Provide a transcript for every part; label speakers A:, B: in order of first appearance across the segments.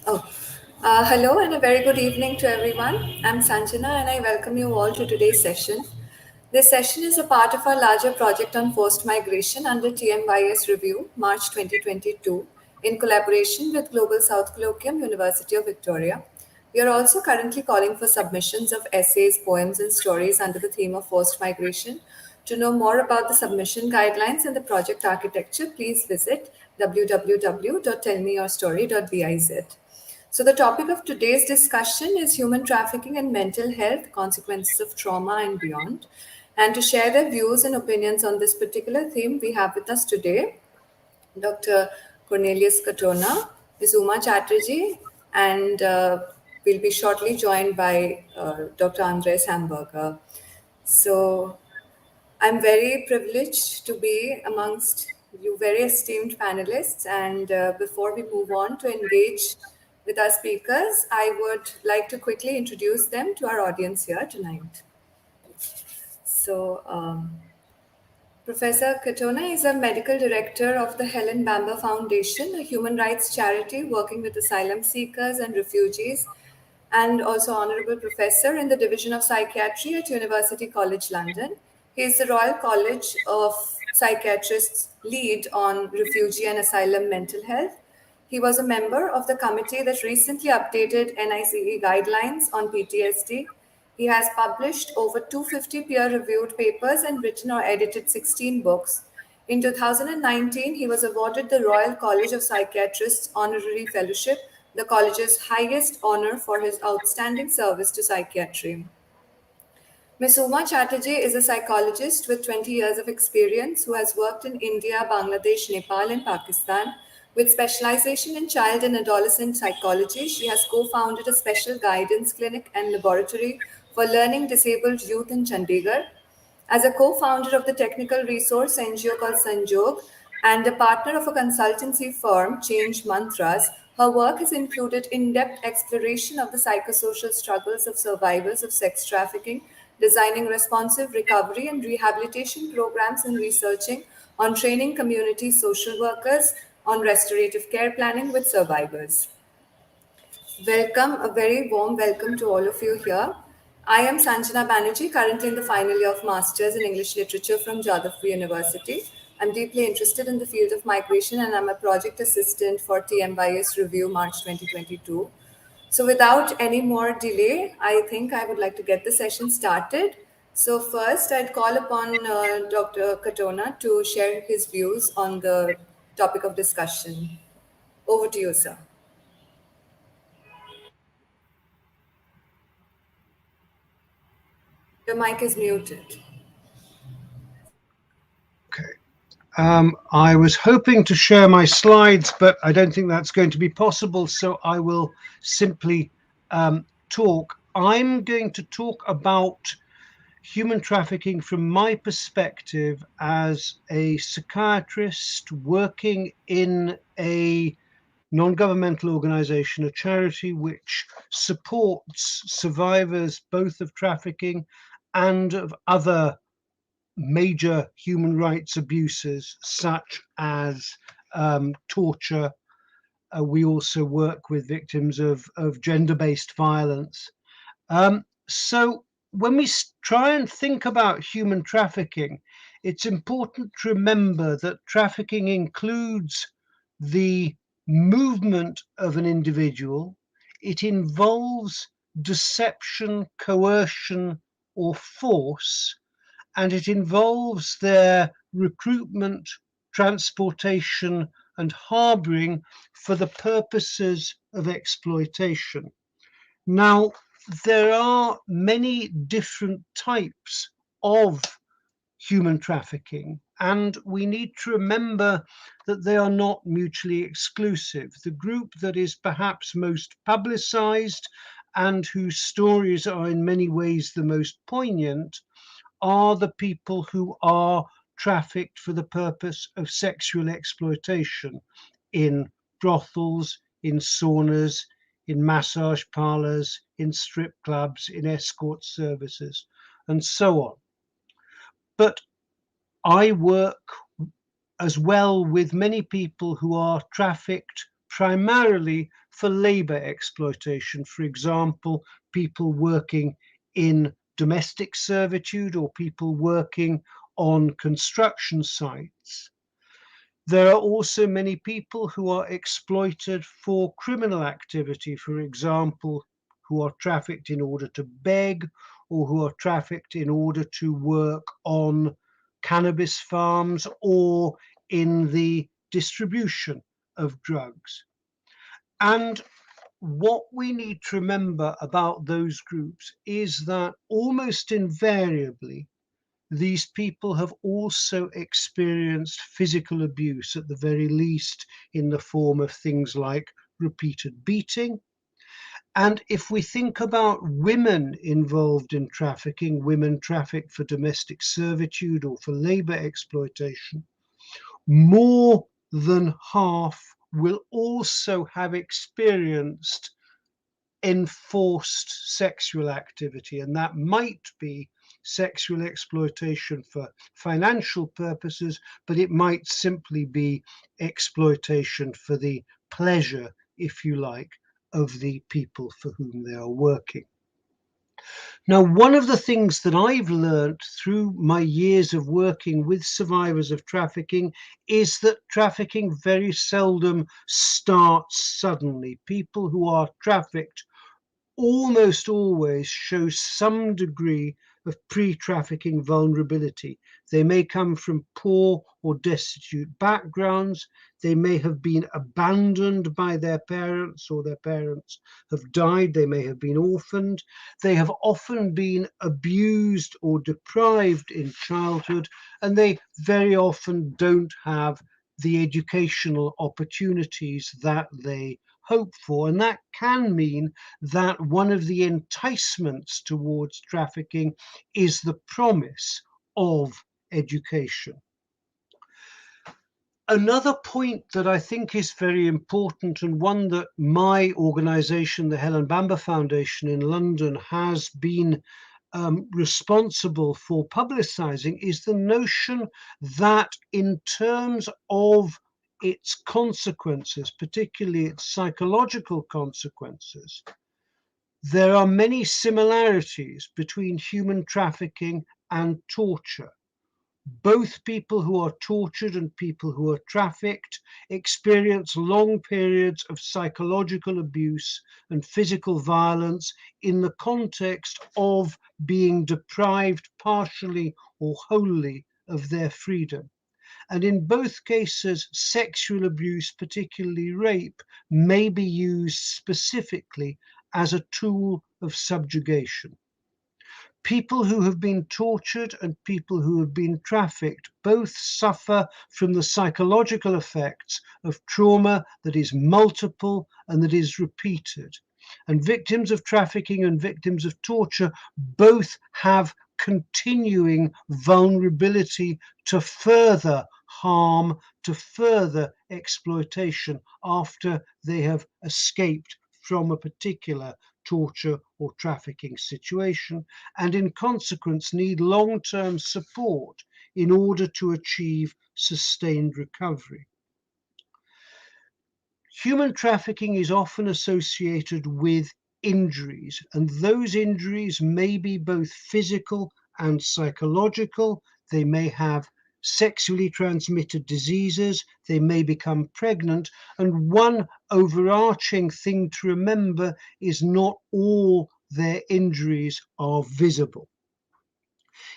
A: Oh, hello and a very good evening to everyone. I'm Sanjana and I welcome you all to today's session. This session is a part of our larger project on forced migration under TMYS review, March 2022, in collaboration with Global South Colloquium, University of Victoria. We are also currently calling for submissions of essays, poems, and stories under the theme of forced migration. To know more about the submission guidelines and the project architecture, please visit www.tellmeyourstory.biz. So, the topic of today's discussion is human trafficking and mental health, consequences of trauma and beyond. And to share their views and opinions on this particular theme, we have with us today Dr. Cornelius Katona, Ms. Chatterjee, and we'll be shortly joined by Dr. Andreas Hamburger. So, I'm very privileged to be amongst you very esteemed panelists. And before we move on to engage with our speakers, I would like to quickly introduce them to our audience here tonight. So, Professor Katona is a medical director of the Helen Bamber Foundation, a human rights charity working with asylum seekers and refugees, and also honorable professor in the Division of Psychiatry at University College London. He is the Royal College of Psychiatrists lead on refugee and asylum mental health. He was a member of the committee that recently updated NICE guidelines on PTSD. He has published over 250 peer-reviewed papers and written or edited 16 books. In 2019, he was awarded the Royal College of Psychiatrists Honorary Fellowship, the college's highest honor for his outstanding service to psychiatry. Ms. Chatterjee is a psychologist with 20 years of experience who has worked in India, Bangladesh, Nepal, and Pakistan. With specialization in child and adolescent psychology, she has co-founded a special guidance clinic and laboratory for learning disabled youth in Chandigarh. As a co-founder of the technical resource NGO called Sanjok and a partner of a consultancy firm, Change Mantras, her work has included in-depth exploration of the psychosocial struggles of survivors of sex trafficking, designing responsive recovery and rehabilitation programs, and researching on training community social workers on restorative care planning with survivors. Welcome, a very warm welcome to all of you here. I am Sanjana Banerjee, currently in the final year of Masters in English Literature from Jadavpur University. I'm deeply interested in the field of migration and I'm a project assistant for TMYS Review March 2022. So without any more delay, I think I would like to get the session started. So first, I'd call upon Dr. Katona to share his views on the topic of discussion. Over to you, sir. Your mic is muted.
B: Okay. I was hoping to share my slides, but I don't think that's going to be possible, so I will simply talk. I'm going to talk about human trafficking from my perspective as a psychiatrist working in a non-governmental organization, a charity which supports survivors both of trafficking and of other major human rights abuses such as torture. We also work with victims of gender-based violence. So when we try and think about human trafficking, it's important to remember that trafficking includes the movement of an individual. It involves deception, coercion, or force, and it involves their recruitment, transportation, and harboring for the purposes of exploitation. Now, there are many different types of human trafficking, and we need to remember that they are not mutually exclusive. The group that is perhaps most publicized and whose stories are in many ways the most poignant are the people who are trafficked for the purpose of sexual exploitation in brothels, in saunas, in massage parlors, in strip clubs, in escort services, and so on. But I work as well with many people who are trafficked primarily for labor exploitation. For example, people working in domestic servitude or people working on construction sites. There are also many people who are exploited for criminal activity, for example, who are trafficked in order to beg or who are trafficked in order to work on cannabis farms or in the distribution of drugs. And what we need to remember about those groups is that almost invariably these people have also experienced physical abuse, at the very least in the form of things like repeated beating. And if we think about women involved in trafficking, women trafficked for domestic servitude or for labor exploitation, more than half will also have experienced enforced sexual activity, and that might be sexual exploitation for financial purposes, but it might simply be exploitation for the pleasure, if you like, of the people for whom they are working. Now, one of the things that I've learned through my years of working with survivors of trafficking is that trafficking very seldom starts suddenly. People who are trafficked almost always show some degree of pre-trafficking vulnerability. They may come from poor or destitute backgrounds. They may have been abandoned by their parents, or their parents have died. They may have been orphaned. They have often been abused or deprived in childhood, and they very often don't have the educational opportunities that they hope for. And that can mean that one of the enticements towards trafficking is the promise of education. Another point that I think is very important, and one that my organization, the Helen Bamber Foundation in London, has been responsible for publicizing, is the notion that in terms of its consequences, particularly its psychological consequences, there are many similarities between human trafficking and torture. Both people who are tortured and people who are trafficked experience long periods of psychological abuse and physical violence in the context of being deprived partially or wholly of their freedom. And in both cases, sexual abuse, particularly rape, may be used specifically as a tool of subjugation. People who have been tortured and people who have been trafficked both suffer from the psychological effects of trauma that is multiple and that is repeated. And victims of trafficking and victims of torture both have continuing vulnerability to further harm, to further exploitation after they have escaped from a particular torture or trafficking situation, and in consequence need long-term support in order to achieve sustained recovery. Human trafficking is often associated with injuries, and those injuries may be both physical and psychological. They may have sexually transmitted diseases, they may become pregnant, and one overarching thing to remember is not all their injuries are visible.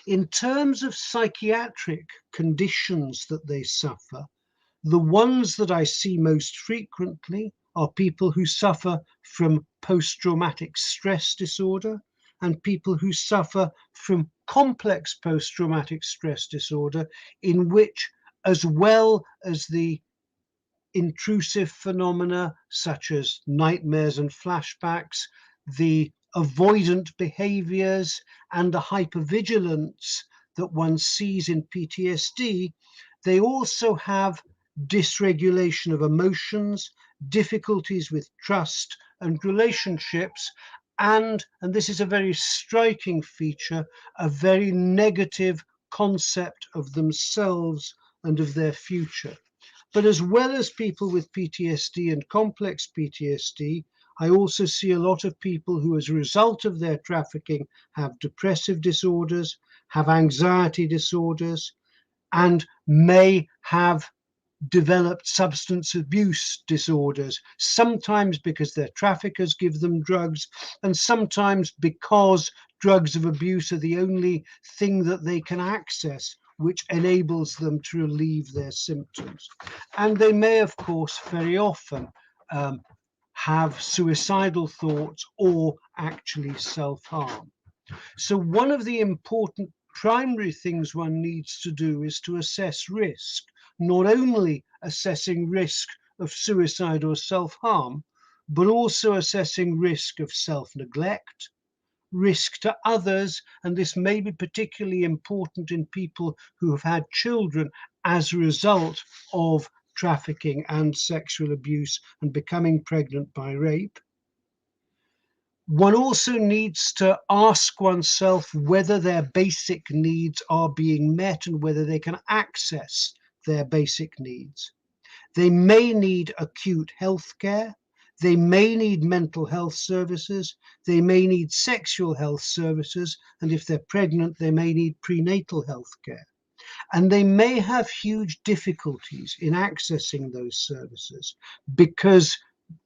B: In terms of psychiatric conditions that they suffer, the ones that I see most frequently are people who suffer from post-traumatic stress disorder and people who suffer from complex post-traumatic stress disorder, in which, as well as the intrusive phenomena such as nightmares and flashbacks, the avoidant behaviors and the hypervigilance that one sees in PTSD, they also have dysregulation of emotions, difficulties with trust and relationships, and this is a very striking feature, a very negative concept of themselves and of their future. But as well as people with PTSD and complex PTSD, I also see a lot of people who, as a result of their trafficking, have depressive disorders, have anxiety disorders, and may have developed substance abuse disorders, sometimes because their traffickers give them drugs, and sometimes because drugs of abuse are the only thing that they can access, which enables them to relieve their symptoms. And they may, of course, very often have suicidal thoughts or actually self-harm. So one of the important primary things one needs to do is to assess risk, not only assessing risk of suicide or self-harm, but also assessing risk of self-neglect, risk to others, and this may be particularly important in people who have had children as a result of trafficking and sexual abuse and becoming pregnant by rape. One also needs to ask oneself whether their basic needs are being met and whether they can access their basic needs. They may need acute health care. They may need mental health services. They may need sexual health services. And if they're pregnant, they may need prenatal health care. And they may have huge difficulties in accessing those services because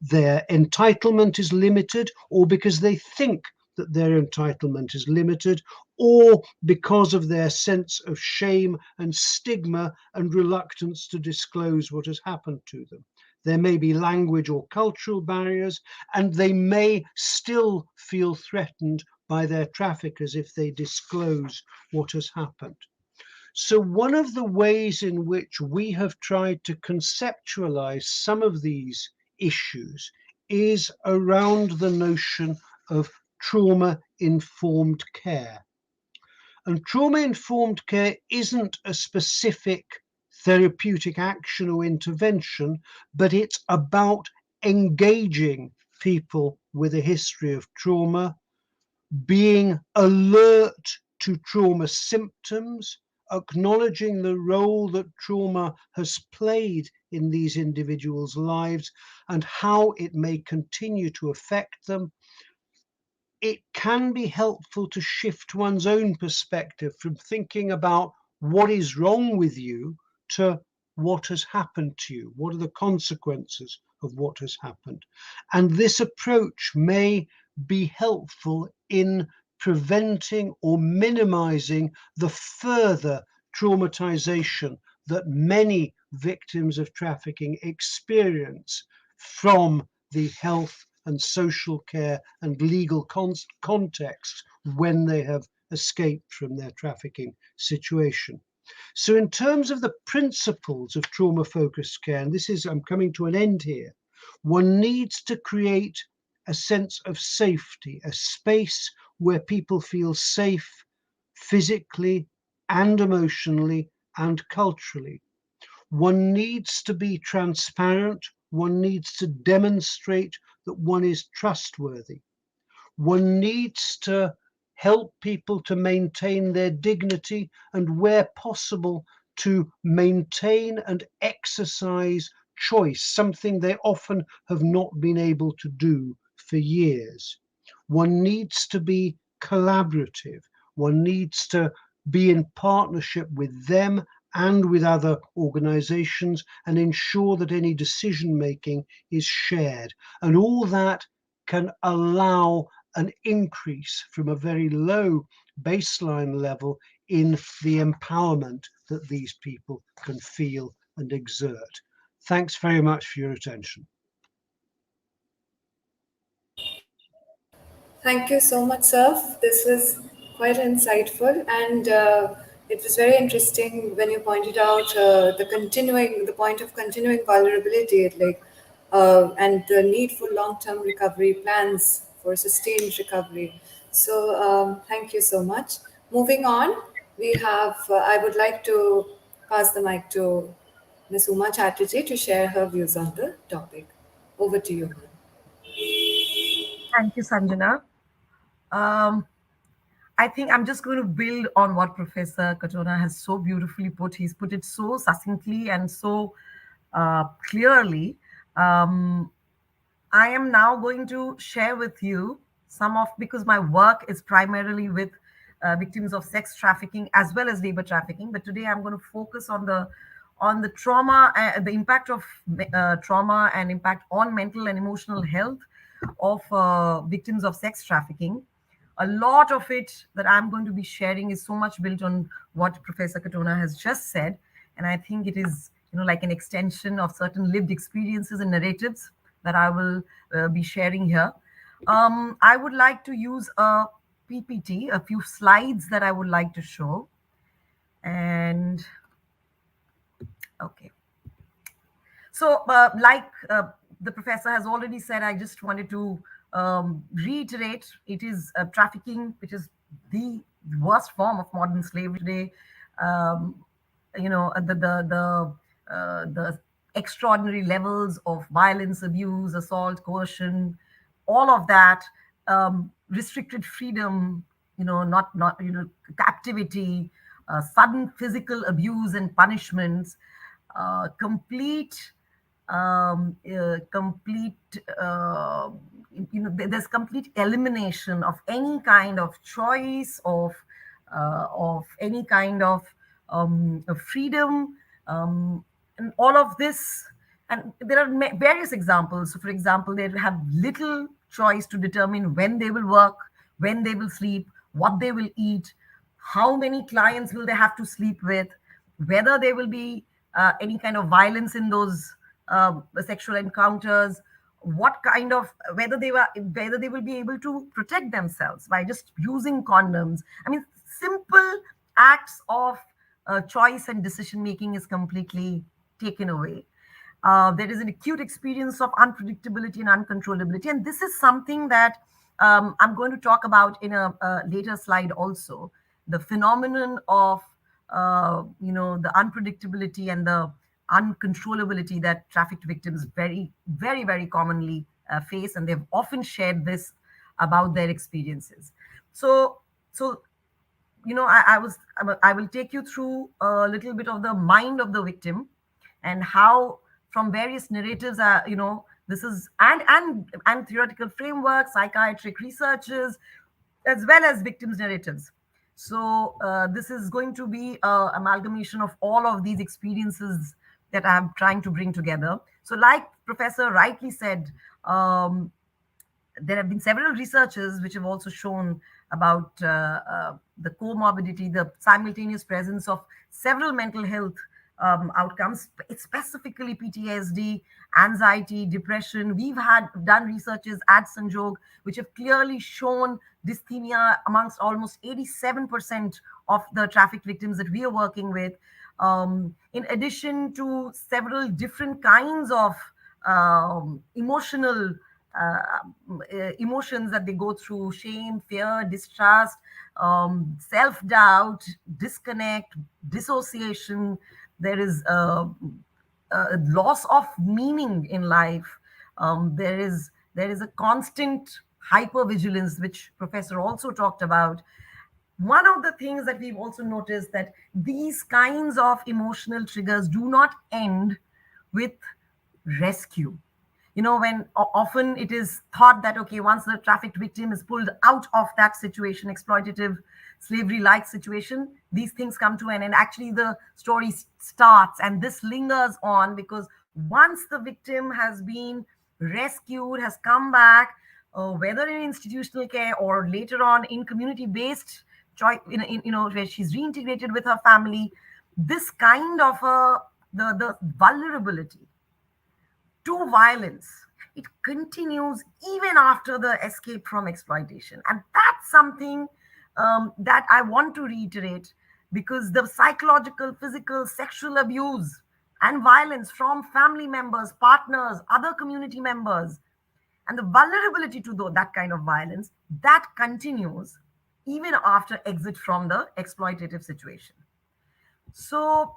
B: their entitlement is limited, or because they think that their entitlement is limited, or because of their sense of shame and stigma and reluctance to disclose what has happened to them. There may be language or cultural barriers, and they may still feel threatened by their traffickers if they disclose what has happened. So one of the ways in which we have tried to conceptualize some of these issues is around the notion of trauma-informed care. And trauma-informed care isn't a specific therapeutic action or intervention, but it's about engaging people with a history of trauma, being alert to trauma symptoms, acknowledging the role that trauma has played in these individuals' lives and how it may continue to affect them. It can be helpful to shift one's own perspective from thinking about what is wrong with you to what has happened to you. What are the consequences of what has happened? And this approach may be helpful in preventing or minimizing the further traumatization that many victims of trafficking experience from the health and social care and legal context when they have escaped from their trafficking situation. So in terms of the principles of trauma-focused care, and I'm coming to an end here, one needs to create a sense of safety, a space where people feel safe physically and emotionally and culturally. One needs to be transparent. One needs to demonstrate that one is trustworthy. One needs to help people to maintain their dignity and, where possible, to maintain and exercise choice, something they often have not been able to do for years. One needs to be collaborative. One needs to be in partnership with them and with other organizations and ensure that any decision making is shared. And all that can allow an increase from a very low baseline level in the empowerment that these people can feel and exert. Thanks very much for your attention.
A: Thank you so much, sir. This was quite insightful, and it was very interesting when you pointed out the point of continuing vulnerability, and the need for long-term recovery plans for sustained recovery. So, thank you so much. Moving on, we have. I would like to pass the mic to Ms. Uma Chatterjee to share her views on the topic. Over to you, ma'am.
C: Thank you, Sanjana. Um, I think I'm just going to build on what Professor Katona has so beautifully put. He's put it so succinctly and so clearly. Um, I am now going to share with you some of, because my work is primarily with victims of sex trafficking as well as labor trafficking. But today I'm going to focus on the trauma, the impact of trauma and impact on mental and emotional health of victims of sex trafficking. A lot of it that I'm going to be sharing is so much built on what Professor Katona has just said, and I think it is, like an extension of certain lived experiences and narratives that I will be sharing here. I would like to use a PPT, a few slides that I would like to show, and okay. So, the professor has already said, I just wanted to reiterate, it is trafficking, which is the worst form of modern slavery today. Um, the extraordinary levels of violence, abuse, assault, coercion, all of that, restricted freedom, not captivity, sudden physical abuse and punishments, complete complete there's complete elimination of any kind of choice of any kind of freedom, and all of this. And there are various examples. So for example, they have little choice to determine when they will work, when they will sleep, what they will eat, how many clients will they have to sleep with, whether there will be any kind of violence in those sexual encounters, what kind of, whether they will be able to protect themselves by just using condoms. I mean, simple acts of choice and decision making is completely taken away. There is an acute experience of unpredictability and uncontrollability, and this is something that I'm going to talk about in a later slide also. The phenomenon of the unpredictability and the uncontrollability that trafficked victims very, very, very commonly face, and they've often shared this about their experiences. So I will take you through a little bit of the mind of the victim, and how from various narratives, this is, and theoretical frameworks, psychiatric researches, as well as victims narratives. So this is going to be a amalgamation of all of these experiences that I'm trying to bring together. So like Professor rightly said, there have been several researches which have also shown about the comorbidity, the simultaneous presence of several mental health outcomes, specifically PTSD, anxiety, depression. We've had done researches at Sanjok which have clearly shown dysthymia amongst almost 87% of the traffic victims that we are working with. In addition to several different kinds of emotions that they go through: shame, fear, distrust, self-doubt, disconnect, dissociation. There is a loss of meaning in life. There is a constant hypervigilance, which Professor also talked about. One of the things that we've also noticed, that these kinds of emotional triggers do not end with rescue. When often it is thought that, okay, once the trafficked victim is pulled out of that situation, exploitative slavery like situation, these things come to an end. Actually, the story starts, and this lingers on, because once the victim has been rescued, has come back, whether in institutional care or later on in community based choice, where she's reintegrated with her family, this kind of the vulnerability to violence, it continues even after the escape from exploitation. And that's something that I want to reiterate, because the psychological, physical, sexual abuse and violence from family members, partners, other community members, and the vulnerability to that kind of violence, that continues even after exit from the exploitative situation. So,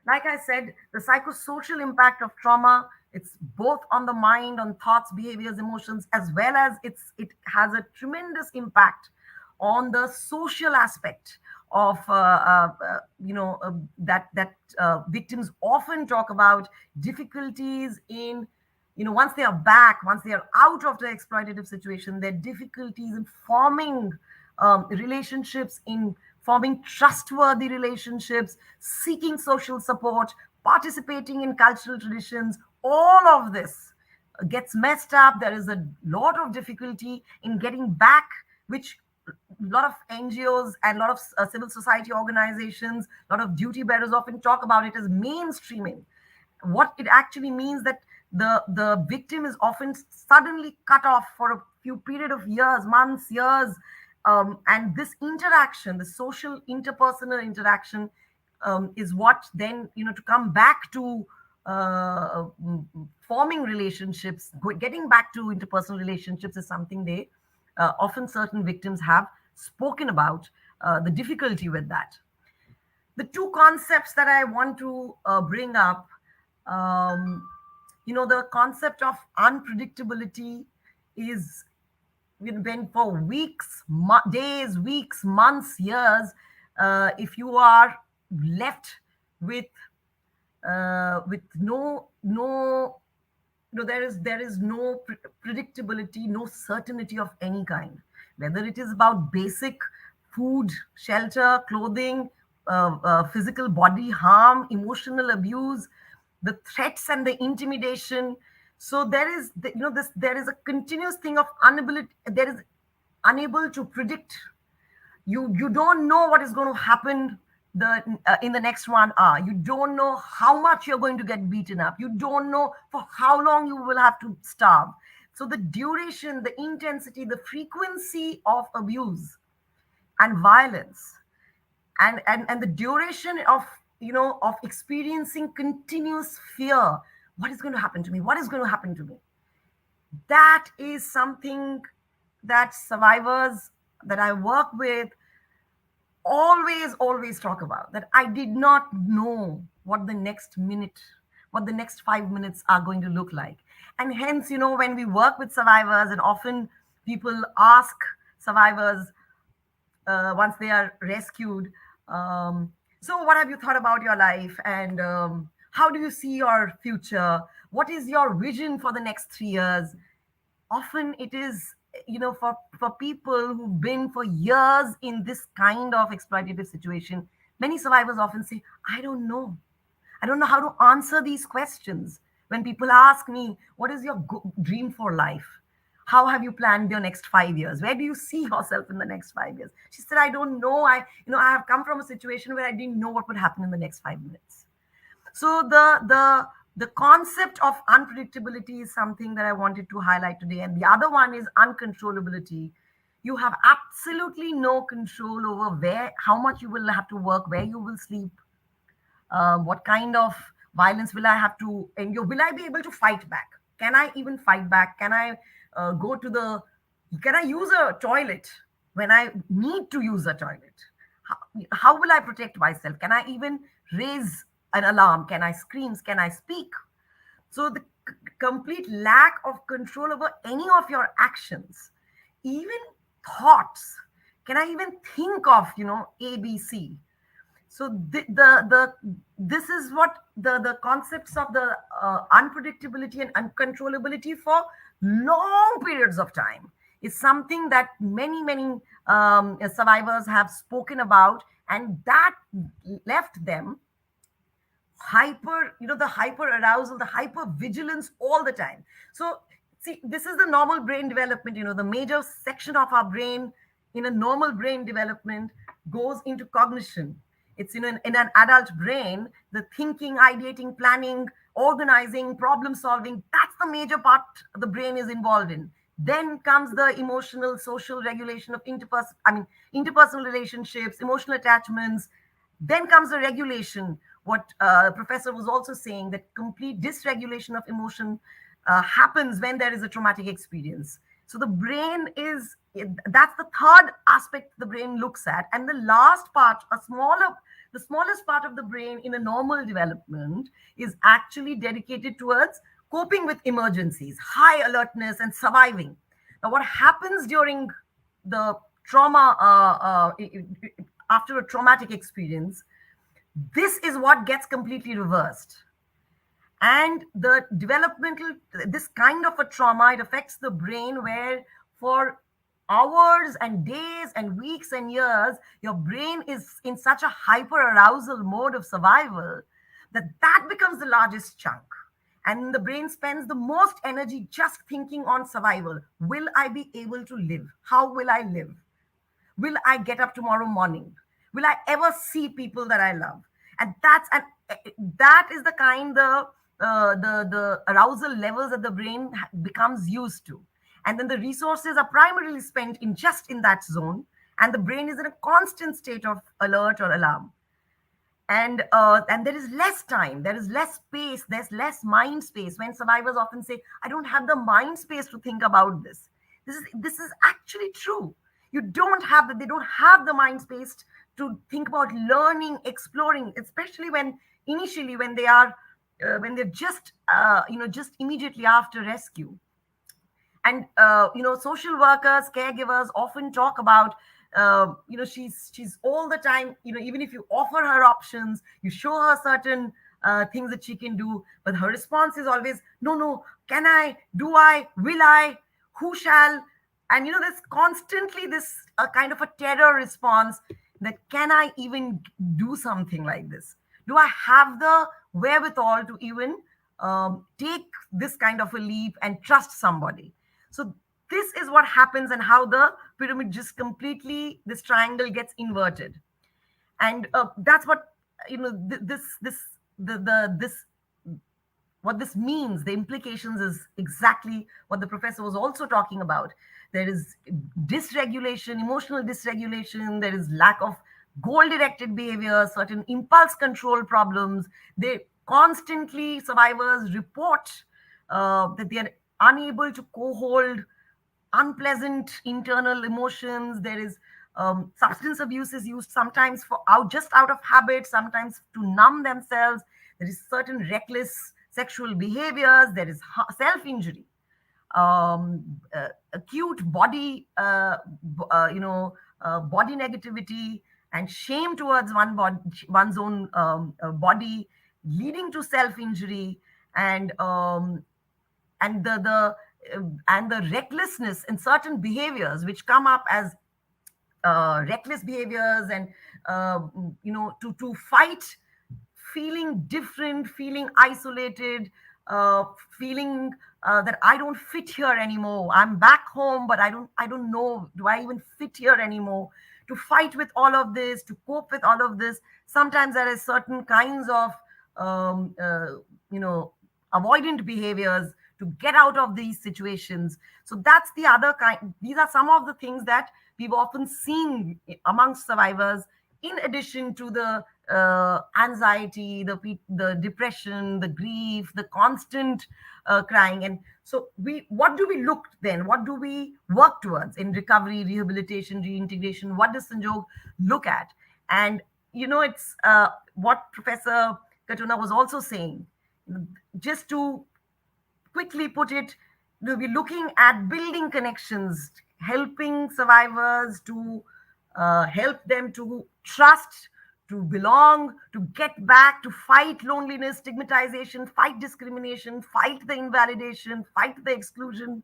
C: like I said, the psychosocial impact of trauma, it's both on the mind, on thoughts, behaviors, emotions, as well as it has a tremendous impact on the social aspect of that victims often talk about difficulties in, once they are back, once they are out of the exploitative situation, their difficulties in forming relationships, in forming trustworthy relationships, seeking social support, participating in cultural traditions. All of this gets messed up. There is a lot of difficulty in getting back, which a lot of NGOs and a lot of civil society organizations, a lot of duty bearers often talk about it as mainstreaming. What it actually means that the victim is often suddenly cut off for a few period of years, months, years, and this interaction, the social interpersonal interaction, is what then, to come back to forming relationships, getting back to interpersonal relationships is something they often, certain victims have spoken about, the difficulty with that. The two concepts that I want to bring up, the concept of unpredictability is when for weeks, days, weeks, months, years, if you are left with no there is no predictability, no certainty of any kind, whether it is about basic food, shelter, clothing, physical body harm, emotional abuse, the threats and the intimidation. So there is there is a continuous thing of inability, there is unable to predict. You don't know what is going to happen in the next 1 hour. You don't know how much you're going to get beaten up. You don't know for how long you will have to starve. So the duration, the intensity, the frequency of abuse and violence, and the duration of of experiencing continuous fear, what is going to happen to me, what is going to happen to me, that is something that survivors that I work with always talk about. That I did not know what the next minute, what the next 5 minutes are going to look like. And hence, when we work with survivors, and often people ask survivors, once they are rescued, so what have you thought about your life, and how do you see your future, what is your vision for the next 3 years? Often it is, for people who've been for years in this kind of exploitative situation, many survivors often say, I don't know how to answer these questions. When people ask me, what is your dream for life, how have you planned your next 5 years, where do you see yourself in the next 5 years, she said, I don't know. I have come from a situation where I didn't know what would happen in the next 5 minutes. So the concept of unpredictability is something that I wanted to highlight today. And the other one is uncontrollability. You have absolutely no control over how much you will have to work, where you will sleep, what kind of violence will I have to endure, will I be able to fight back, can I even fight back, can I can I use a toilet when I need to use a toilet, how will I protect myself, can I even raise an alarm, can I scream, can I speak? So the complete lack of control over any of your actions, even thoughts, can I even think of ABC? So this is what the concepts of the unpredictability and uncontrollability for long periods of time is something that many survivors have spoken about, and that left them the hyper arousal, the hyper vigilance all the time. So see, this is the normal brain development. The major section of our brain in a normal brain development goes into cognition. It's in an adult brain, the thinking, ideating, planning, organizing, problem solving, that's the major part the brain is involved in. Then comes the emotional, social regulation of interpersonal relationships, emotional attachments. Then comes the regulation. What professor was also saying, that complete dysregulation of emotion happens when there is a traumatic experience. So the brain that's the third aspect the brain looks at. And the last part, the smallest part of the brain in a normal development is actually dedicated towards coping with emergencies, high alertness, and surviving. Now, what happens during the trauma, after a traumatic experience, this is what gets completely reversed. And the developmental, this kind of a trauma, it affects the brain where for hours and days and weeks and years, your brain is in such a hyper arousal mode of survival that that becomes the largest chunk. And the brain spends the most energy just thinking on survival. Will I be able to live? How will I live? Will I get up tomorrow morning? Will I ever see people that I love? And that is the kind the arousal levels that the brain becomes used to. And then the resources are primarily spent in just in that zone, and the brain is in a constant state of alert or alarm. And there is less time, there is less space, there's less mind space. When survivors often say, I don't have the mind space to think about this, this is actually true. You don't have that, they don't have the mind space to think about learning, exploring, especially when initially when they are when they're just just immediately after rescue. And social workers, caregivers often talk about she's all the time, even if you offer her options, you show her certain things that she can do, but her response is always no, no. Can I? Do I? Will I? Who shall? And there's constantly this kind of a terror response, that can I even do something like this? Do I have the wherewithal to even take this kind of a leap and trust somebody? So this is what happens, and how the pyramid just completely, this triangle gets inverted. And that's what this what this means, the implications, is exactly what the professor was also talking about. There is dysregulation, emotional dysregulation, there is lack of goal directed behavior, certain impulse control problems. They constantly, survivors report that they are unable to co-hold unpleasant internal emotions. There is substance abuse is used sometimes for out of habit, sometimes to numb themselves. There is certain reckless sexual behaviors. There is self-injury, acute body, body negativity and shame towards one's own body, leading to self-injury, and the recklessness in certain behaviors which come up as reckless behaviors, and to fight feeling different, feeling isolated, feeling that I don't fit here anymore. I'm back home, but I don't know, do I even fit here anymore? To fight with all of this, to cope with all of this, sometimes there is certain kinds of avoidant behaviors to get out of these situations. So that's the other kind. These are some of the things that we've often seen amongst survivors, in addition to the anxiety, the depression, the grief, the constant crying. And so what do we look then? What do we work towards in recovery, rehabilitation, reintegration? What does Sanjok look at? And it's what Professor Katona was also saying. Just to quickly put it, we'll be looking at building connections, helping survivors to help them to trust, to belong, to get back, to fight loneliness, stigmatization, fight discrimination, fight the invalidation, fight the exclusion.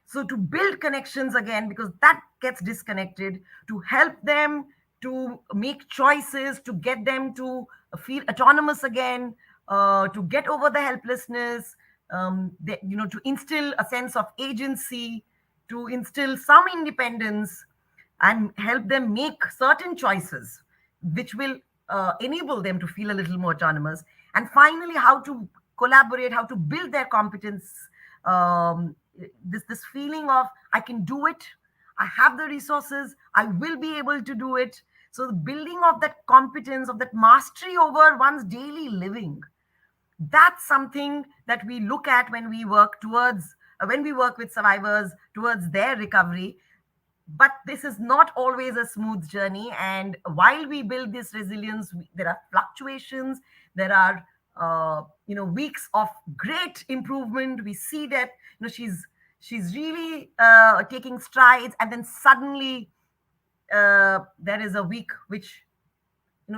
C: So to build connections again, because that gets disconnected, to help them to make choices, to get them to feel autonomous again, to get over the helplessness, to instill a sense of agency, to instill some independence, and help them make certain choices which will enable them to feel a little more autonomous. And finally, how to collaborate, how to build their competence, this feeling of I can do it, I have the resources, I will be able to do it. So the building of that competence, of that mastery over one's daily living, that's something that we look at when we work towards when we work with survivors towards their recovery. But this is not always a smooth journey, and while we build this resilience, there are fluctuations, there are weeks of great improvement. We see that she's really taking strides, and then suddenly there is a week which,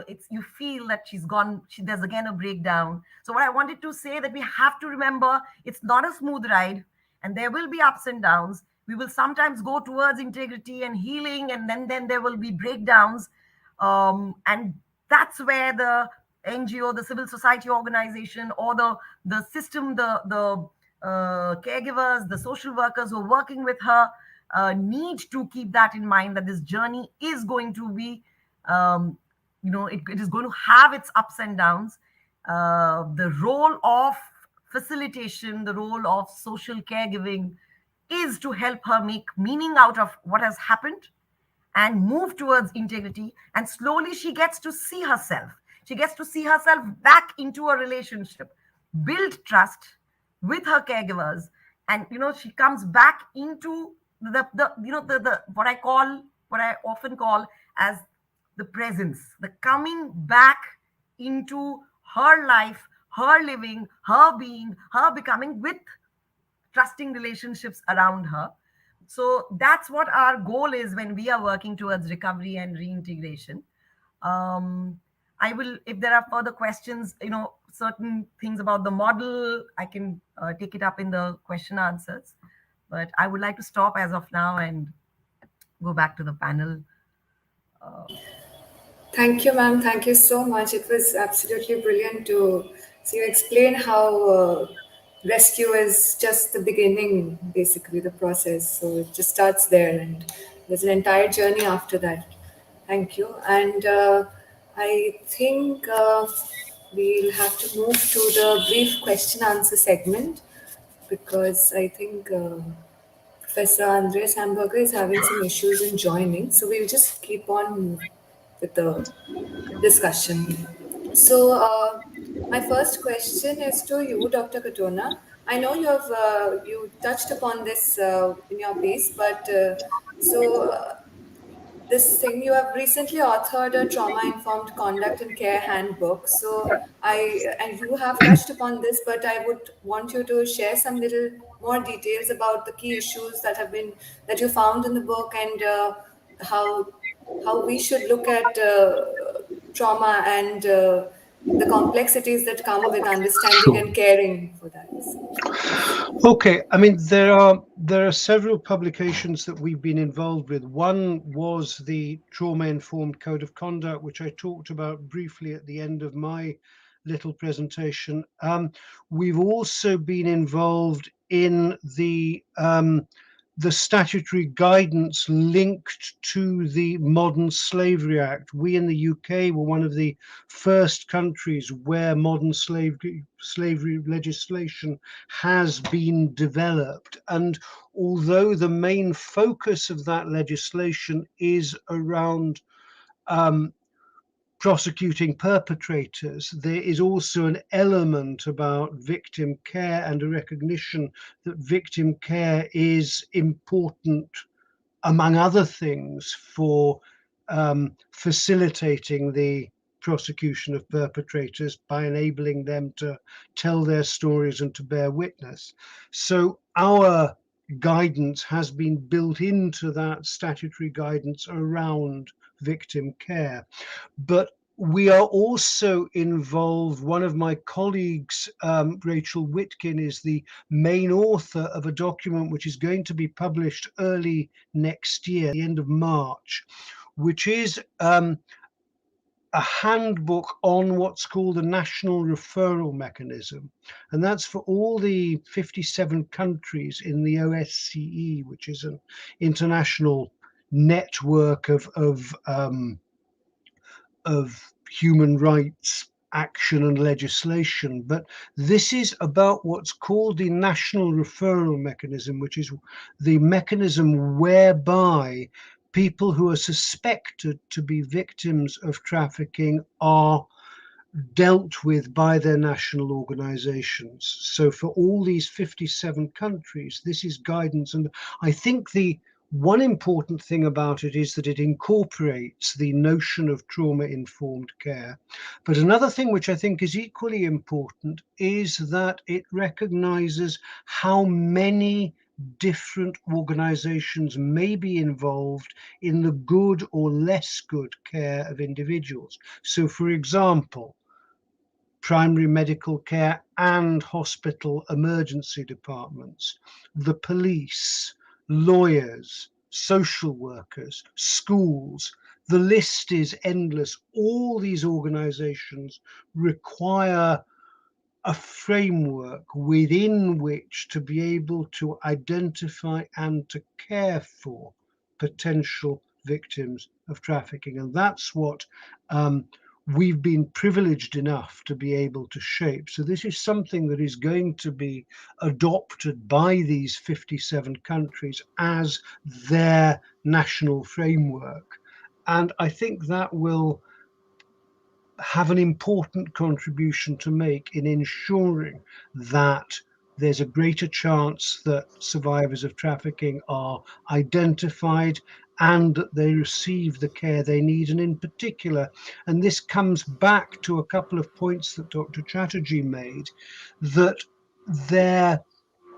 C: it's, you feel that she's gone, there's again a breakdown. So what I wanted to say, that we have to remember, it's not a smooth ride, and there will be ups and downs. We will sometimes go towards integrity and healing, and then there will be breakdowns. And that's where the NGO, the civil society organization, or the system, the caregivers, the social workers who are working with her, need to keep that in mind, that this journey is going to be, it is going to have its ups and downs. The role of facilitation, the role of social caregiving, is to help her make meaning out of what has happened and move towards integrity. And slowly she gets to see herself. She gets to see herself back into a relationship, build trust with her caregivers. And, she comes back into the what I often call as the presence, the coming back into her life, her living, her being, her becoming, with trusting relationships around her. So that's what our goal is when we are working towards recovery and reintegration. I will, if there are further questions, certain things about the model, I can take it up in the question answers. But I would like to stop as of now and go back to the panel.
A: Thank you, ma'am. Thank you so much. It was absolutely brilliant to see you explain how rescue is just the beginning, basically, the process. So it just starts there, and there's an entire journey after that. Thank you. And I think we'll have to move to the brief question answer segment, because I think Professor Andreas Hamburger is having some issues in joining. So we'll just keep on with the discussion. So, my first question is to you, Dr. Katona. I know you touched upon this in your piece, but this thing, you have recently authored a trauma-informed conduct and care handbook. So and you have touched upon this, but I would want you to share some little more details about the key issues that you found in the book, and how we should look at trauma and the complexities that come with understanding
B: Sure.
A: and caring for that. So, yes.
B: Okay, I mean there are several publications that we've been involved with. One was the trauma-informed code of conduct, which I talked about briefly at the end of my little presentation. We've also been involved in the statutory guidance linked to the Modern Slavery Act. We in the UK were one of the first countries where modern slavery legislation has been developed. And although the main focus of that legislation is around prosecuting perpetrators, there is also an element about victim care and a recognition that victim care is important, among other things, for facilitating the prosecution of perpetrators by enabling them to tell their stories and to bear witness. So our guidance has been built into that statutory guidance around victim care. But we are also involved. One of my colleagues, Rachel Whitkin, is the main author of a document which is going to be published early next year, the end of March, which is a handbook on what's called the National Referral Mechanism. And that's for all the 57 countries in the OSCE, which is an international network of human rights action and legislation. But this is about what's called the National Referral Mechanism, which is the mechanism whereby people who are suspected to be victims of trafficking are dealt with by their national organizations. So for all these 57 countries, this is guidance. And I think the one important thing about it is that it incorporates the notion of trauma-informed care. But another thing which I think is equally important is that it recognizes how many different organizations may be involved in the good or less good care of individuals. So, for example, primary medical care and hospital emergency departments, the police, lawyers, social workers, schools. The list is endless. All these organizations require a framework within which to be able to identify and to care for potential victims of trafficking. And that's what we've been privileged enough to be able to shape. So this is something that is going to be adopted by these 57 countries as their national framework. And I think that will have an important contribution to make in ensuring that there's a greater chance that survivors of trafficking are identified and that they receive the care they need. And in particular, and this comes back to a couple of points that Dr. Chatterjee made, that there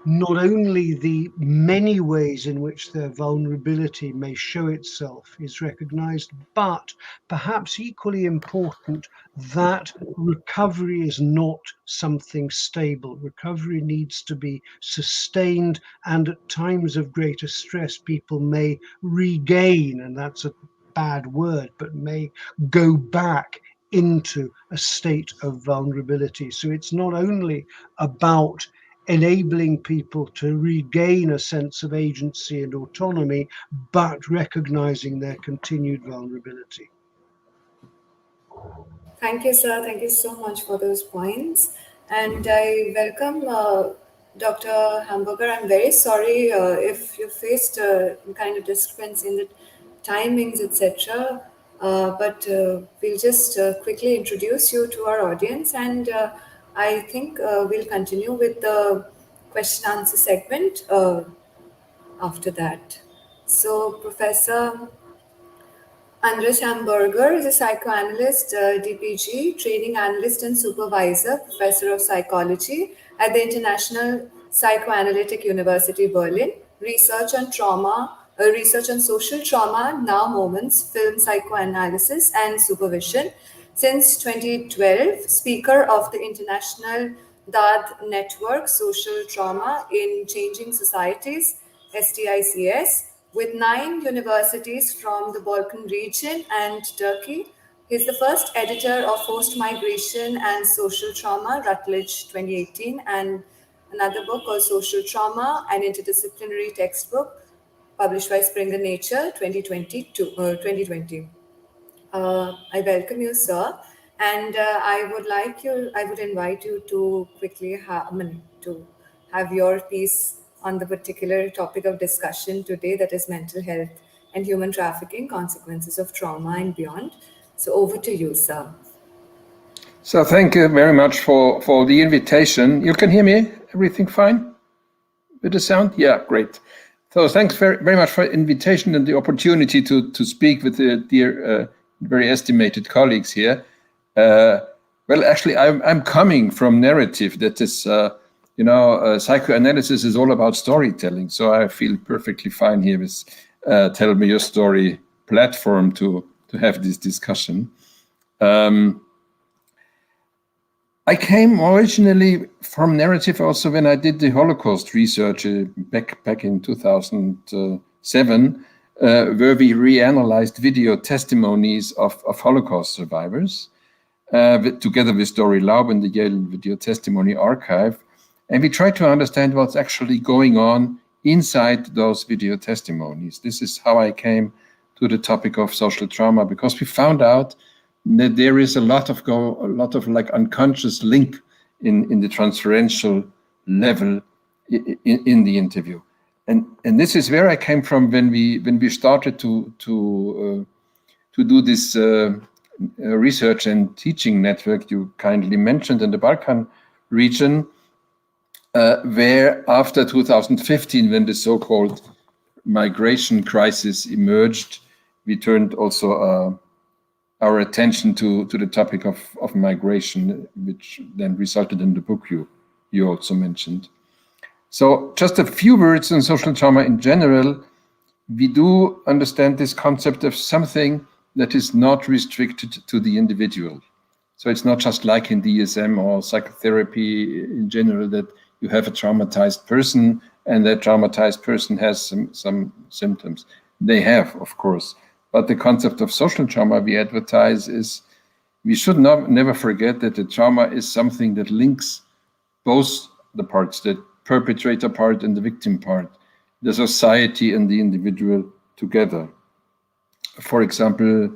B: not only the many ways in which their vulnerability may show itself is recognized, but perhaps equally important, that recovery is not something stable. Recovery needs to be sustained, and at times of greater stress, people may regain, and that's a bad word, but may go back into a state of vulnerability. So it's not only about enabling people to regain a sense of agency and autonomy, but recognizing their continued vulnerability.
A: Thank you, sir. Thank you so much for those points. And I welcome Dr. Hamburger. I'm very sorry if you faced kind of discrepancy in the timings, etc. But we'll just quickly introduce you to our audience, and I think we'll continue with the question answer segment after that. So, Professor Andreas Hamburger is a psychoanalyst, DPG, training analyst and supervisor, professor of psychology at the International Psychoanalytic University Berlin, research on trauma, research on social trauma, now moments, film psychoanalysis and supervision. Since 2012, speaker of the International DAD Network, Social Trauma in Changing Societies, STICS, with 9 universities from the Balkan region and Turkey. He's the first editor of Forced Migration and Social Trauma, Rutledge 2018, and another book called Social Trauma, an interdisciplinary textbook published by Springer Nature 2020. I welcome you, sir, and I would invite you to quickly to have your piece on the particular topic of discussion today, that is mental health and human trafficking, consequences of trauma and beyond. So over to you, sir.
D: So thank you very much for the invitation. You can hear me? Everything fine with the sound? Yeah, great. So thanks very much for the invitation and the opportunity to speak with the dear, very estimated colleagues here. Well, actually, I'm coming from narrative. That is, psychoanalysis is all about storytelling. So I feel perfectly fine here with Tell Me Your Story platform to have this discussion. I came originally from narrative also when I did the Holocaust research back in 2007, where we reanalyzed video testimonies of Holocaust survivors together with Dori Laub in the Yale Video Testimony Archive. And we tried to understand what's actually going on inside those video testimonies. This is how I came to the topic of social trauma, because we found out that there is a lot of like unconscious link in the transferential level in the interview, and this is where I came from when we started to do this research and teaching network you kindly mentioned in the Balkan region, where after 2015, when the so-called migration crisis emerged, we turned also our attention to the topic of migration, which then resulted in the book you also mentioned. So just a few words on social trauma in general. We do understand this concept of something that is not restricted to the individual. So it's not just like in DSM or psychotherapy in general that you have a traumatized person and that traumatized person has some symptoms. They have, of course. But the concept of social trauma we advertise is, we should never forget that the trauma is something that links both the parts, the perpetrator part and the victim part, the society and the individual together. For example,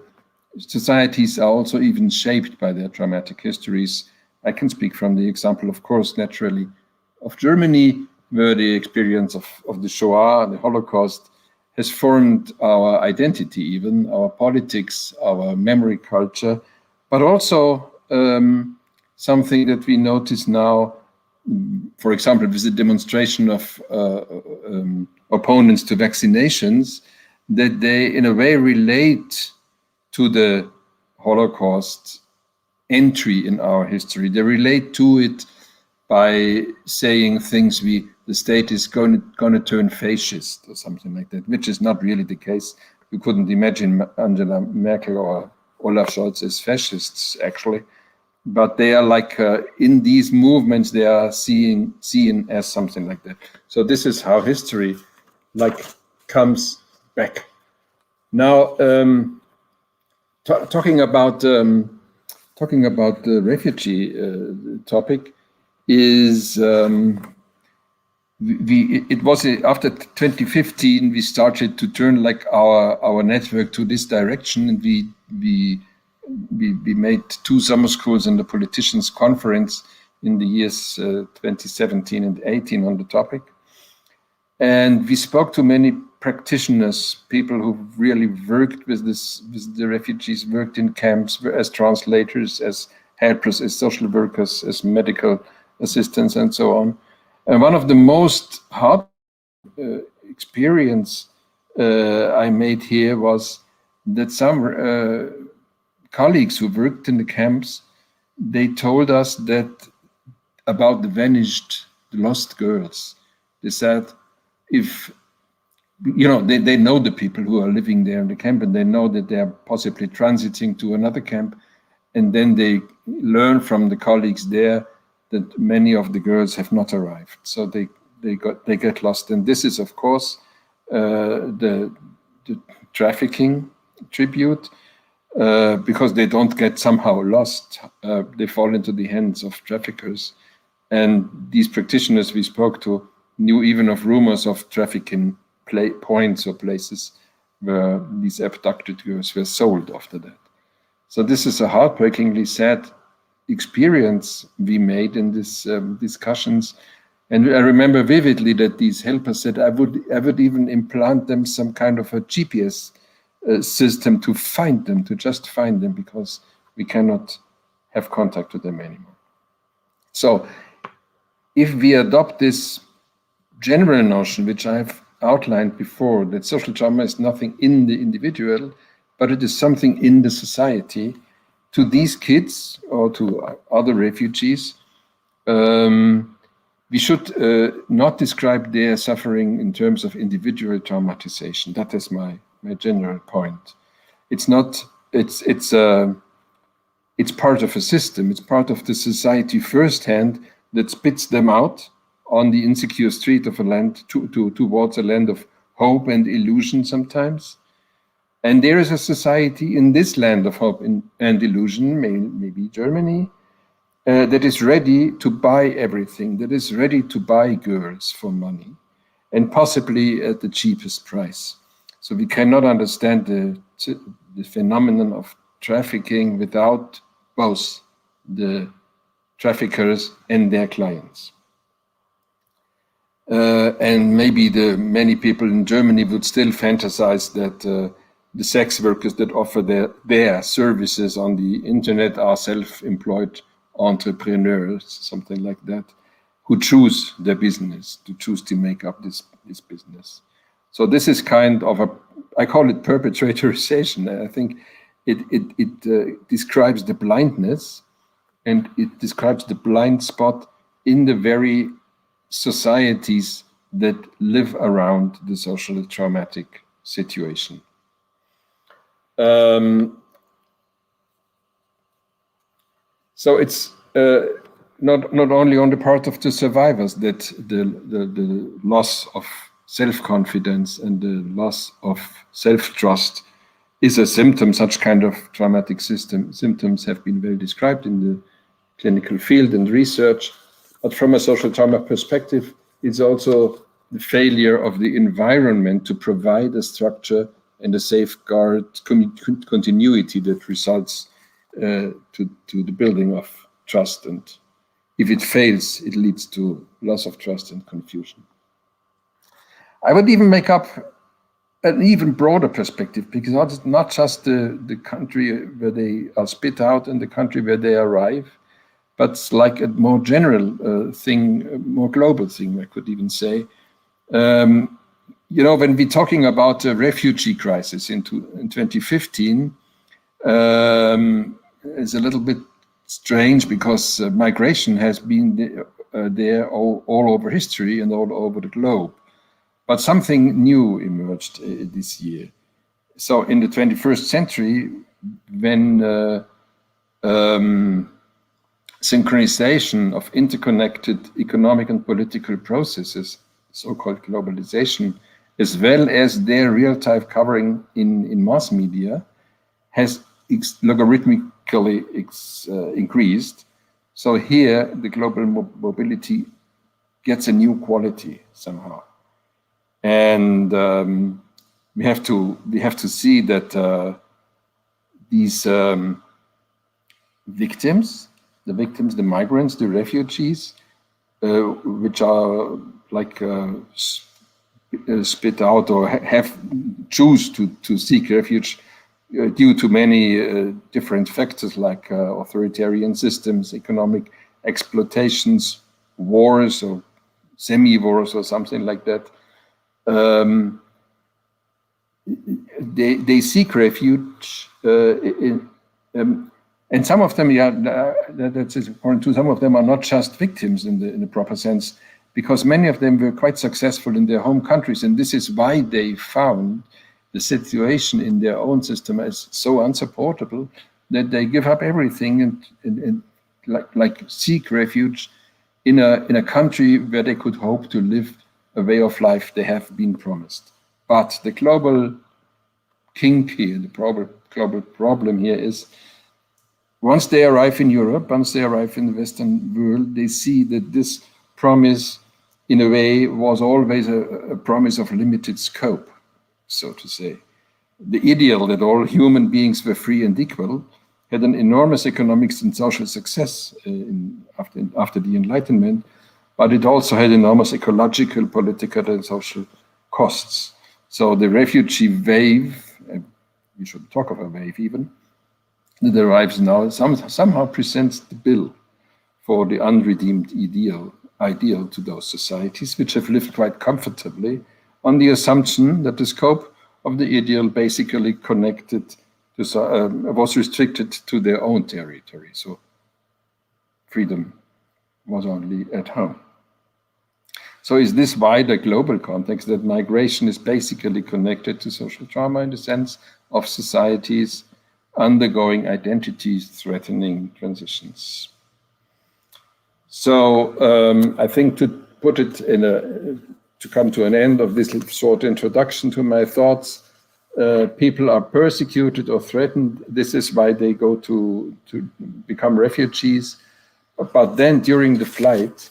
D: societies are also even shaped by their traumatic histories. I can speak from the example, of course, naturally, of Germany, where the experience of the Shoah, the Holocaust, has formed our identity, even our politics, our memory culture, but also something that we notice now, for example, with the demonstration of opponents to vaccinations, that they in a way relate to the Holocaust entry in our history. They relate to it by saying things the state is going to turn fascist or something like that, which is not really the case. You couldn't imagine Angela Merkel or Olaf Scholz as fascists, actually. But they are like, in these movements, they are seen as something like that. So this is how history comes back. Now, talking about the refugee topic is, it was after 2015 we started to turn our network to this direction, and we made 2 summer schools and the politicians conference in the years 2017 and 18 on the topic. And we spoke to many practitioners, people who really worked with the refugees, worked in camps as translators, as helpers, as social workers, as medical assistants, and so on. And one of the most hard experience I made here was that some colleagues who worked in the camps, they told us that about the lost girls. They said, if, they know the people who are living there in the camp, and they know that they are possibly transiting to another camp. And then they learn from the colleagues there that many of the girls have not arrived. So they get lost. And this is, of course, the trafficking tribute, because they don't get somehow lost. They fall into the hands of traffickers. And these practitioners we spoke to knew even of rumors of trafficking points or places where these abducted girls were sold after that. So this is a heartbreakingly sad experience we made in these discussions. And I remember vividly that these helpers said, I would even implant them some kind of a GPS system to find them, to just find them, because we cannot have contact with them anymore. So if we adopt this general notion, which I've outlined before, that social trauma is nothing in the individual, but it is something in the society, to these kids or to other refugees, we should not describe their suffering in terms of individual traumatization. That is my general point. It's not. It's part of a system. It's part of the society firsthand that spits them out on the insecure street of a land towards a land of hope and illusion sometimes. And there is a society in this land of hope and illusion, maybe Germany, that is ready to buy everything, that is ready to buy girls for money, and possibly at the cheapest price. So we cannot understand the phenomenon of trafficking without both the traffickers and their clients. And maybe many people in Germany would still fantasize that the sex workers that offer their services on the internet are self-employed entrepreneurs, something like that, who choose their business, to choose to make up this business. So this is kind of I call it perpetratorization. I think it describes the blindness, and it describes the blind spot in the very societies that live around the socially traumatic situation. So it's not only on the part of the survivors that the loss of self-confidence and the loss of self-trust is a symptom. Such kind of traumatic symptoms have been well described in the clinical field and research. But from a social trauma perspective, it's also the failure of the environment to provide a structure and a safeguard continuity that results to the building of trust. And if it fails, it leads to loss of trust and confusion. I would even make up an even broader perspective, because it's not just the country where they are spit out and the country where they arrive, but it's like a more general thing, a more global thing, I could even say. You know, when we're talking about a refugee crisis in 2015, it's a little bit strange because migration has been there all over history and all over the globe. But something new emerged this year. So in the 21st century, when synchronization of interconnected economic and political processes, so-called globalization, as well as their real-time covering in mass media, has logarithmically increased. So here, the global mobility gets a new quality somehow. And we have to see that these victims, the migrants, the refugees, which are like spit out or choose to seek refuge due to many different factors like authoritarian systems, economic exploitations, wars or semi-wars or something like that. They seek refuge, and some of them, that's important too. Some of them are not just victims in the proper sense, because many of them were quite successful in their home countries, and this is why they found the situation in their own system as so unsupportable that they give up everything and like seek refuge in a country where they could hope to live a way of life they have been promised. But the global kink here, the global problem here is, once they arrive in Europe, once they arrive in the Western world, they see that this promise, in a way, was always a promise of limited scope, so to say. The ideal that all human beings were free and equal had an enormous economic and social success after the Enlightenment, but it also had enormous ecological, political, and social costs. So the refugee wave, we should talk of a wave even, that arrives now somehow presents the bill for the unredeemed ideal to those societies, which have lived quite comfortably on the assumption that the scope of the ideal basically was restricted to their own territory. So freedom was only at home. So is this wider global context that migration is basically connected to social trauma in the sense of societies undergoing identity-threatening transitions? So I think to put it to come to an end of this short introduction to my thoughts, people are persecuted or threatened. This is why they go to become refugees. But then during the flight,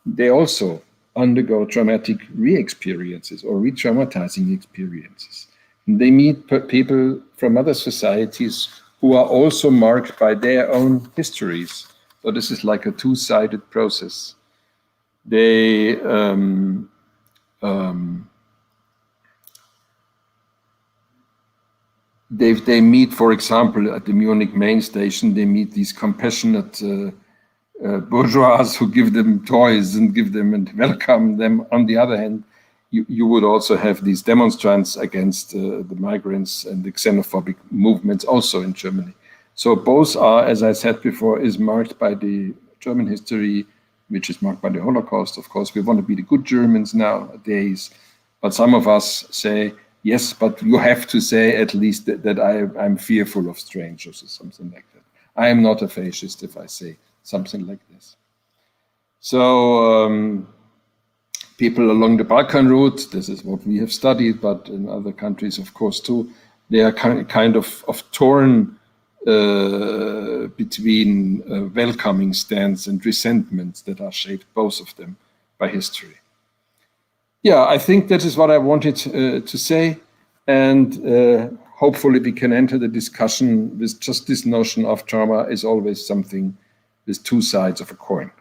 D: they also undergo traumatic re-experiences or re-traumatizing experiences. And they meet people from other societies who are also marked by their own histories. So this is like a two-sided process. They meet, for example, at the Munich main station, they meet these compassionate bourgeois who give them toys and give them and welcome them. On the other hand, you would also have these demonstrants against the migrants and the xenophobic movements also in Germany. So both are, as I said before, is marked by the German history which is marked by the Holocaust. Of course, we want to be the good Germans nowadays, but some of us say, yes, but you have to say at least that I'm fearful of strangers or something like that. I am not a fascist if I say something like this. So people along the Balkan route, this is what we have studied, but in other countries, of course, too, they are kind of torn between welcoming stands and resentments that are shaped, both of them, by history. Yeah, I think that is what I wanted to say. And hopefully we can enter the discussion with just this notion of trauma is always something with two sides of a coin.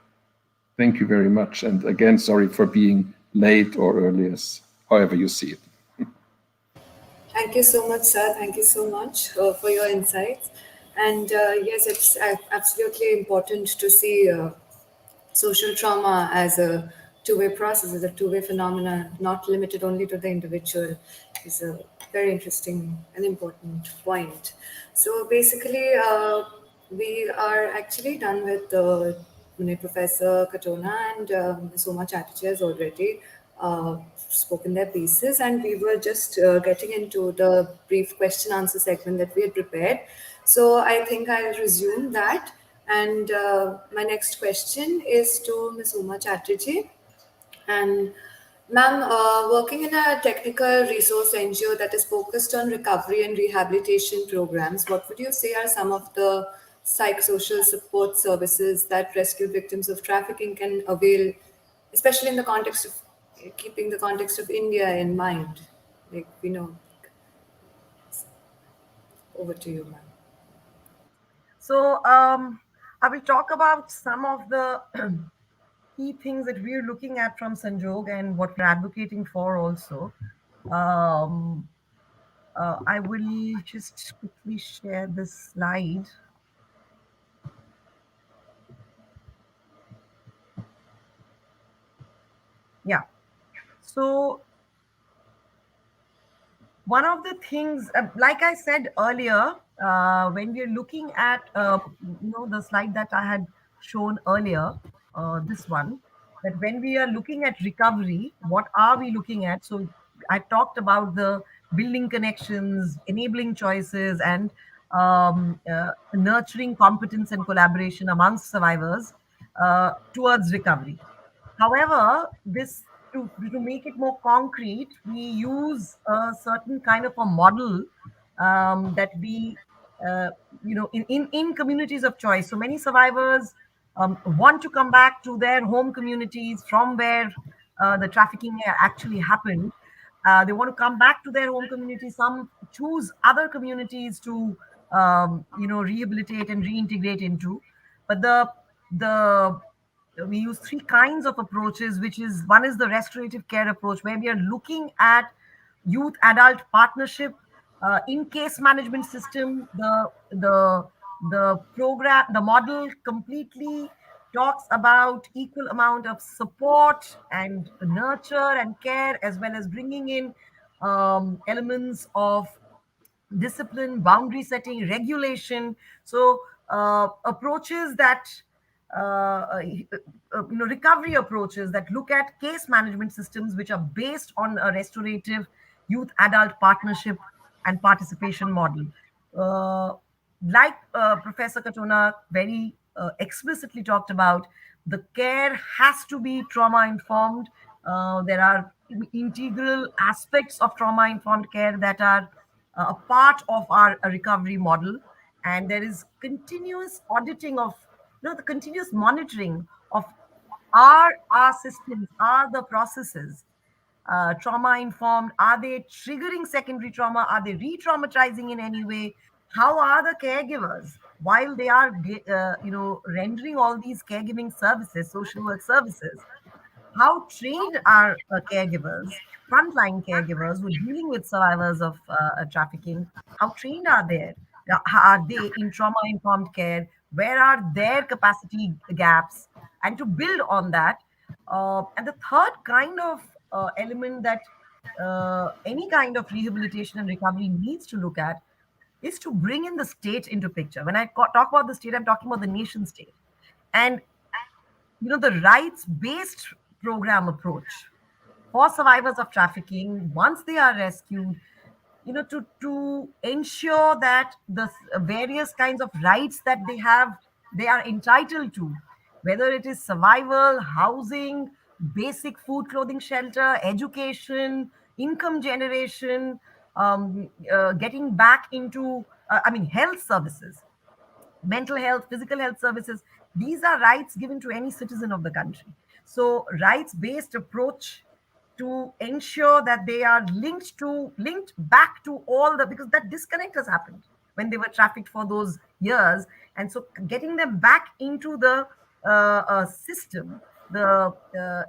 D: Thank you very much. And again, sorry for being late or early, however you see it.
A: Thank you so much, sir. Thank you so much for your insights. And yes, it's absolutely important to see social trauma as a two-way process, as a two-way phenomenon, not limited only to the individual, is a very interesting and important point. So basically, we are actually done with Professor Katona and Soma Chatterjee has already spoken their pieces, and we were just getting into the brief question answer segment that we had prepared. So I think I'll resume that. And my next question is to Ms. Uma Chatterjee. And ma'am, working in a technical resource NGO that is focused on recovery and rehabilitation programs, what would you say are some of the psychosocial support services that rescued victims of trafficking can avail, especially in the context of keeping the context of India in mind? Like, over to you, ma'am.
C: So I will talk about some of the key things that we're looking at from Sanjok and what we're advocating for also. Um, I will just quickly share this slide. Yeah. So one of the things, like I said earlier, when we're looking at the slide that I had shown earlier, this one, that when we are looking at recovery, what are we looking at? So I talked about the building connections, enabling choices, and nurturing competence and collaboration amongst survivors towards recovery. However, this to make it more concrete, we use a certain kind of a model that we, in communities of choice. So many survivors want to come back to their home communities from where the trafficking actually happened. They want to come back to their home community. Some choose other communities to, rehabilitate and reintegrate into. But the we use three kinds of approaches, which is one is the restorative care approach, where we are looking at youth adult partnership in case management system. The program, the model completely talks about equal amount of support and nurture and care, as well as bringing in elements of discipline, boundary setting, regulation. So approaches that recovery approaches that look at case management systems which are based on a restorative youth adult partnership and participation model. Uh, like Professor Katona very explicitly talked about, the care has to be trauma informed. There are integral aspects of trauma informed care that are a part of our recovery model, and there is continuous auditing of, the continuous monitoring of, are our systems, are the processes trauma informed, are they triggering secondary trauma, are they re-traumatizing in any way, how are the caregivers while they are rendering all these caregiving services, social work services, how trained are caregivers, frontline caregivers who are dealing with survivors of trafficking? How trained are they? Are they in trauma informed care? Where are their capacity gaps? And to build on that, and the third kind of element that any kind of rehabilitation and recovery needs to look at is to bring in the state into picture. When I talk about the state, I'm talking about the nation state. And the rights-based program approach for survivors of trafficking once they are rescued, to ensure that the various kinds of rights that they have, they are entitled to, whether it is survival, housing, basic food, clothing, shelter, education, income generation, getting back into, health services, mental health, physical health services. These are rights given to any citizen of the country. So rights based approach to ensure that they are linked back to all the, because that disconnect has happened when they were trafficked for those years. And so getting them back into the system, the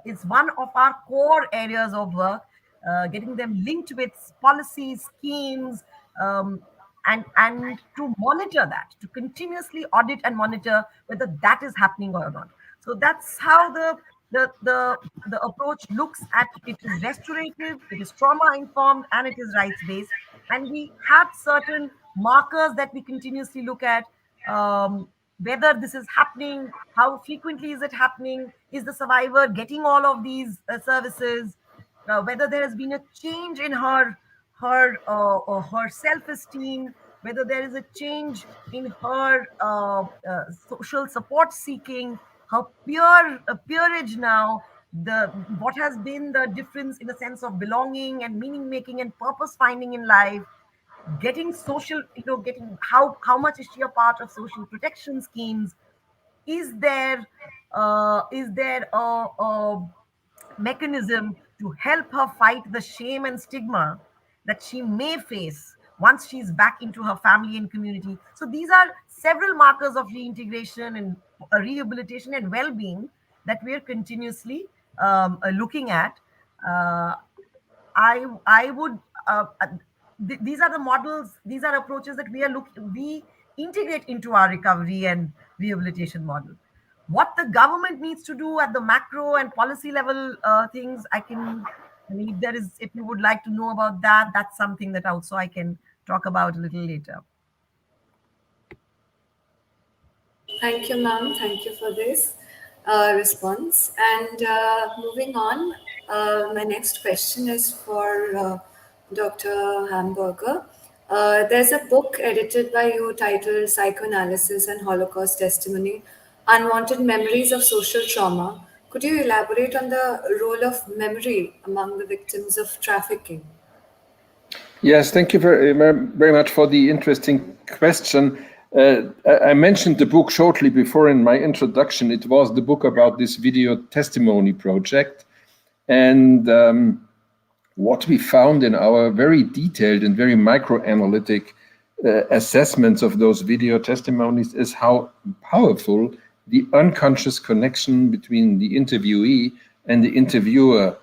C: is one of our core areas of work. Getting them linked with policies, schemes, and to monitor that, to continuously audit and monitor whether that is happening or not. So that's how the approach looks at. It is restorative, it is trauma informed, and it is rights based. And we have certain markers that we continuously look at, whether this is happening, how frequently is it happening, is the survivor getting all of these services, whether there has been a change in her self-esteem, whether there is a change in her social support seeking, her peerage now, the what has been the difference in a sense of belonging and meaning making and purpose finding in life, getting social, getting how much is she a part of social protection schemes, is there a mechanism to help her fight the shame and stigma that she may face once she's back into her family and community. So these are several markers of reintegration and rehabilitation and well-being that we are continuously looking at. Uh, I would these are the models, these are approaches that we integrate into our recovery and rehabilitation model. What the government needs to do at the macro and policy level things, I mean, if you would like to know about that, that's something that also I can talk about a little later.
A: Thank you, ma'am. Thank you for this response. And moving on, my next question is for Dr. Hamburger. There's a book edited by you titled Psychoanalysis and Holocaust Testimony, Unwanted Memories of Social Trauma. Could you elaborate on the role of memory among the victims of trafficking?
D: Yes, thank you very much for the interesting question. I mentioned the book shortly before in my introduction. It was the book about this video testimony project. And what we found in our very detailed and very microanalytic assessments of those video testimonies is how powerful the unconscious connection between the interviewee and the interviewer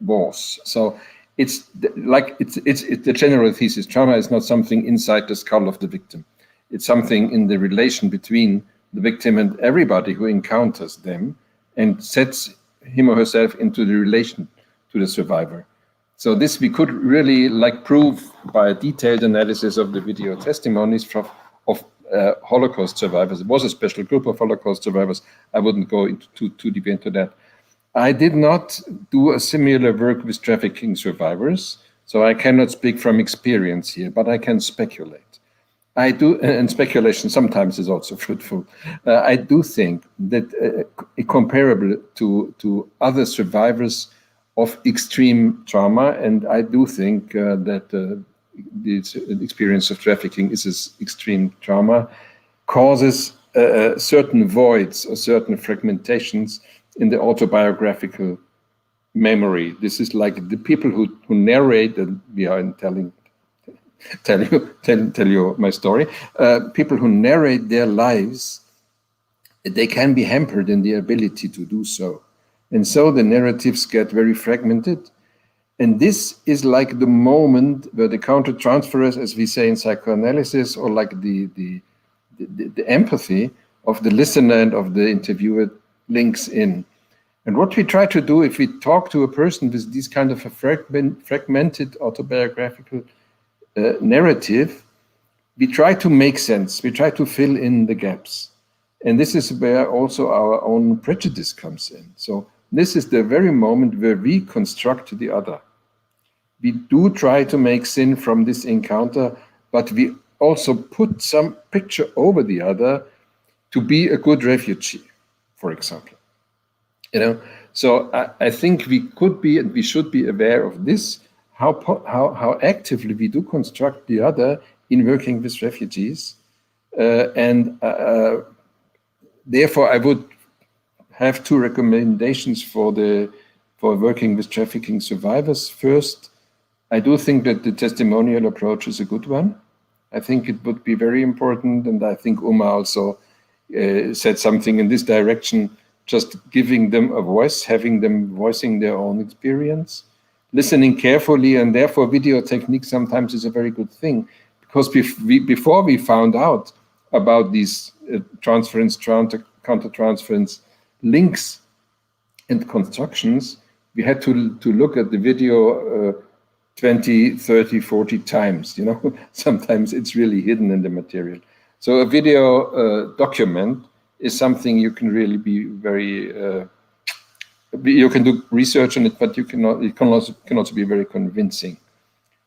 D: was. So it's the general thesis. Trauma is not something inside the skull of the victim. It's something in the relation between the victim and everybody who encounters them and sets him or herself into the relation to the survivor. So this we could really prove by a detailed analysis of the video testimonies of Holocaust survivors. It was a special group of Holocaust survivors. I wouldn't go into too deep into that. I did not do a similar work with trafficking survivors, so I cannot speak from experience here, but I can speculate. I do, and speculation sometimes is also fruitful. I do think that comparable to other survivors of extreme trauma, and I do think that the experience of trafficking is this extreme trauma, causes certain voids or certain fragmentations in the autobiographical memory. This is like the people who narrate, and we are tell you my story. People who narrate their lives, they can be hampered in the ability to do so. And so the narratives get very fragmented. And this is like the moment where the countertransference, as we say in psychoanalysis, or like the empathy of the listener and of the interviewer links in. And what we try to do if we talk to a person with this kind of a fragmented autobiographical narrative, we try to make sense. We try to fill in the gaps. And this is where also our own prejudice comes in. So this is the very moment where we construct the other. We do try to make sin from this encounter, but we also put some picture over the other to be a good refugee, for example. So I think we could be and we should be aware of this, how actively we do construct the other in working with refugees. And therefore, I would have two recommendations for working with trafficking survivors. First, I do think that the testimonial approach is a good one. I think it would be very important, and I think Uma also said something in this direction, just giving them a voice, having them voicing their own experience, listening carefully, and therefore video technique sometimes is a very good thing, because before we found out about these transference, counter-transference links and constructions, we had to look at the video 20, 30, 40 times, sometimes it's really hidden in the material. So a video document is something you can really be very, you can do research on it, but it can also be very convincing.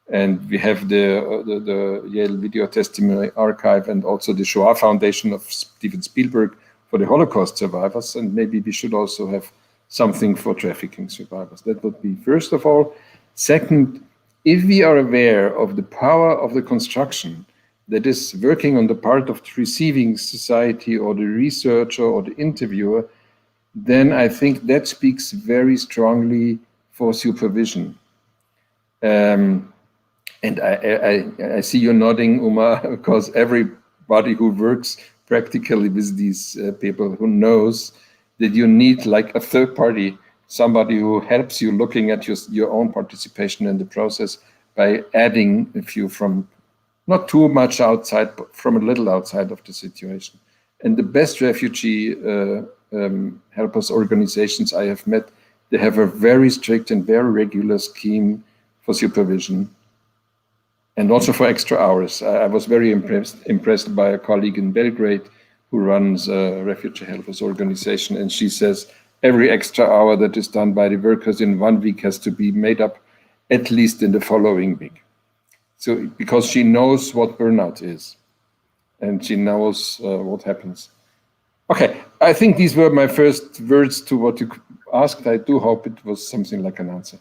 D: And we have the Yale Video Testimony Archive and also the Shoah Foundation of Steven Spielberg for the Holocaust survivors. And maybe we should also have something for trafficking survivors. That would be first of all. Second, if we are aware of the power of the construction that is working on the part of the receiving society or the researcher or the interviewer, then I think that speaks very strongly for supervision. And I see you nodding, Uma, because everybody who works practically with these people who knows that you need like a third party, somebody who helps you looking at your own participation in the process by adding a few from not too much outside, but from a little outside of the situation. And the best refugee helpers organizations I have met, they have a very strict and very regular scheme for supervision and also for extra hours. I was very impressed by a colleague in Belgrade who runs a refugee helpers organization, and she says every extra hour that is done by the workers in 1 week has to be made up at least in the following week. So because she knows what burnout is and she knows what happens. Okay, I think these were my first words to what you asked. I do hope it was something like an answer.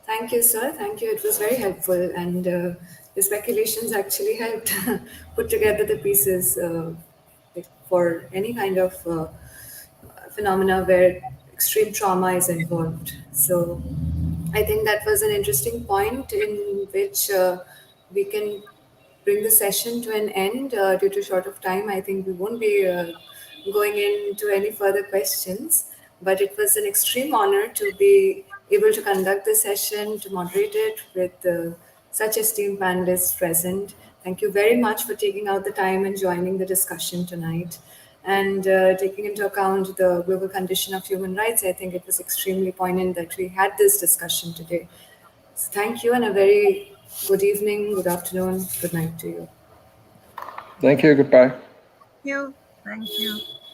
A: Thank you, sir. Thank you. It was very helpful. And the speculations actually helped put together the pieces for any kind of phenomena where extreme trauma is involved. So I think that was an interesting point in which we can bring the session to an end due to short of time. I think we won't be going into any further questions, but it was an extreme honor to be able to conduct the session, to moderate it with such esteemed panelists present. Thank you very much for taking out the time and joining the discussion tonight. And taking into account the global condition of human rights, I think it was extremely poignant that we had this discussion today. So thank you, and a very good evening, good afternoon, good night to you.
D: Thank you. Goodbye.
C: Thank you. Thank you.